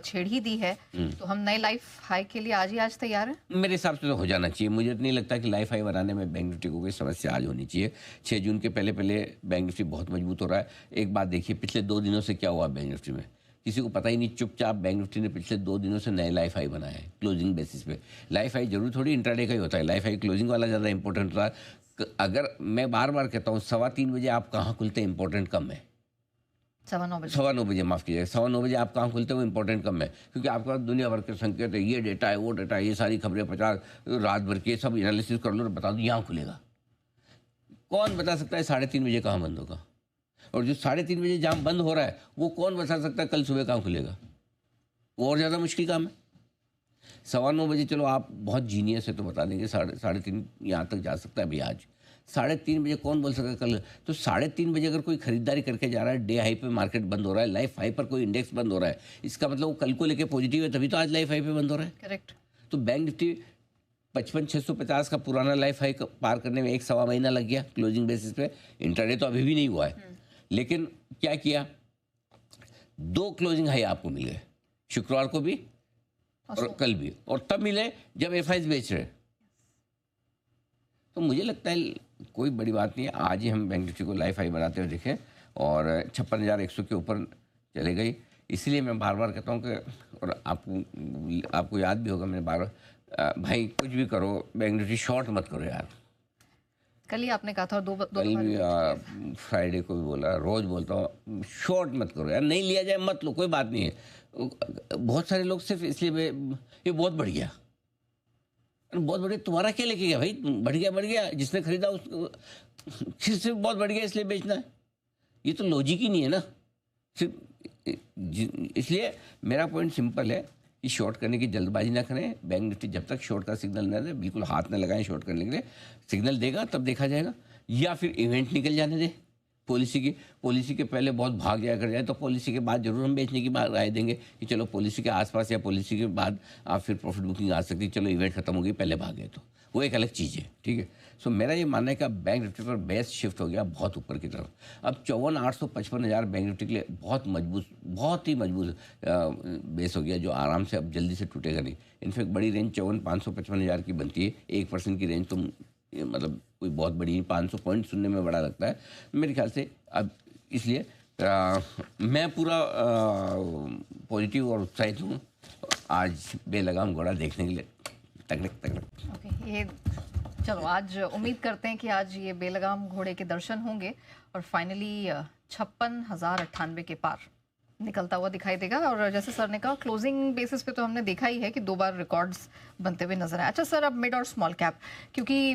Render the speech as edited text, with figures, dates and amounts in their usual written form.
छेड़ ही दी है, तो हम नए लाइफ हाई के लिए आज तैयार हैं? मेरे हिसाब से तो हो जाना चाहिए। मुझे तो नहीं लगता कि लाइफ हाई बनाने में बैंक निफ्टी को कोई समस्या आज होनी चाहिए। 6 जून के पहले पहले बैंक निफ्टी बहुत मजबूत हो रहा है। एक बात देखिए, पिछले 2 दिनों से क्या हुआ बैंक निफ्टी में, किसी को पता ही नहीं। चुपचाप बैंक निफ्टी ने पिछले 2 दिनों से नए लाइफ हाई बनाए हैं क्लोजिंग बेसिस पे। लाइफ हाई जरूर थोड़ी इंट्राडे का ही होता है, लाइफ हाई क्लोजिंग वाला ज़्यादा इंपॉर्टेंट होता है। अगर मैं बार बार कहता हूँ 3:15 बजे आप कहाँ खुलते हैं इंपॉर्टेंट कम है। 9:15 बजे, माफ़ कीजिएगा, 9:15 बजे आप कहाँ खुलते हो इंपॉर्टेंट कम है, क्योंकि आपके पास दुनिया भर के संकेत है, ये डेटा है, वो डेटा है, ये सारी खबरें 50 रात भर की सब एनालिसिस कर लो और बता दो यहाँ खुलेगा। कौन बता सकता है 3:30 बजे कहाँ बंद होगा? और जो 3:30 बजे जहाँ बंद हो रहा है वो कौन बता सकता है कल सुबह कहाँ खुलेगा? वो और ज़्यादा मुश्किल काम है। 9:15 बजे चलो आप बहुत जीनियस है तो बता देंगे 3:30 यहाँ तक जा सकता है अभी आज। 3:30 बजे कौन बोल सकता है कल? तो 3:30 बजे अगर कोई खरीदारी करके जा रहा है, डे हाई पे मार्केट बंद हो रहा है, लाइफ हाई पर कोई इंडेक्स बंद हो रहा है, इसका मतलब वो कल को लेके पॉजिटिव है, तभी तो आज लाइफ हाई पे बंद हो रहा है। करेक्ट। तो बैंक निफ्टी 55,650 का पुराना लाइफ हाई पार करने में 1-1.25 महीना लग गया क्लोजिंग बेसिस पे। इंट्राडे तो अभी भी नहीं हुआ है, लेकिन क्या किया, 2 क्लोजिंग हाई आपको मिल गए, शुक्रवार को भी और कल भी, और तब मिले जब एफआईज बेच रहे। तो मुझे लगता है कोई बड़ी बात नहीं है, आज ही हम बैंक निफ्टी को लाइफ हाई बनाते हुए देखें और 56,100 के ऊपर चले गई। इसलिए मैं बार बार कहता हूँ कि, और आपको याद भी होगा, मैं बार बार भाई कुछ भी करो बैंक निफ्टी शॉर्ट मत करो यार। कल ही आपने कहा था, दो कल भी फ्राइडे को भी बोला, रोज बोलता हूँ, शॉर्ट मत करो यार, नहीं लिया जाए मत लो, कोई बात नहीं है। बहुत सारे लोग सिर्फ इसलिए ये बहुत बढ़ गया, बहुत बढ़िया, तुम्हारा क्या लेके गया भाई? बढ़ गया, जिसने खरीदा उसको सिर्फ बहुत बढ़ गया इसलिए बेचना है, ये तो लॉजिक ही नहीं है ना। सिर्फ इसलिए मेरा पॉइंट सिंपल है कि शॉर्ट करने की जल्दबाजी ना करें। बैंक निफ्टी जब तक शॉर्ट का सिग्नल ना दे, बिल्कुल हाथ ना लगाएं शॉर्ट करने के लिए। सिग्नल देगा तब देखा जाएगा, या फिर इवेंट निकल जाने दे पॉलिसी के पहले बहुत भाग जाया कर जाए, तो पॉलिसी के बाद जरूर हम बेचने की बात राय देंगे कि चलो पॉलिसी के आसपास या पॉलिसी के बाद आप फिर प्रॉफिट बुकिंग आ सकती है, चलो इवेंट खत्म हो गई पहले भागे, तो वो एक अलग चीज़ है, ठीक है। सो मेरा ये मानना है कि अब बैंक निफ्टी पर बेस शिफ्ट हो गया बहुत ऊपर की तरफ। अब 54,855 बैंक निफ्टी के लिए बहुत ही मजबूत बेस हो गया, जो आराम से अब जल्दी से टूटेगा नहीं। इनफैक्ट बड़ी रेंज 54,555 की बनती है, 1% की रेंज तो मतलब कोई बहुत बड़ी 500 पॉइंट सुनने में बड़ा लगता है मेरे ख्याल से। अब इसलिए मैं पूरा पॉजिटिव और उत्साहित हूँ आज बेलगाम घोड़ा देखने के लिए। तगड़क। ओके, ये चलो आज उम्मीद करते हैं कि आज ये बेलगाम घोड़े के दर्शन होंगे और फाइनली 56,098 के पार निकलता हुआ दिखाई देगा। और जैसे सर ने कहा, क्लोजिंग बेसिस पे तो हमने देखा ही है कि 2 बार रिकॉर्ड्स बनते हुए नजर आए। अच्छा सर, अब मिड और स्मॉल कैप, क्योंकि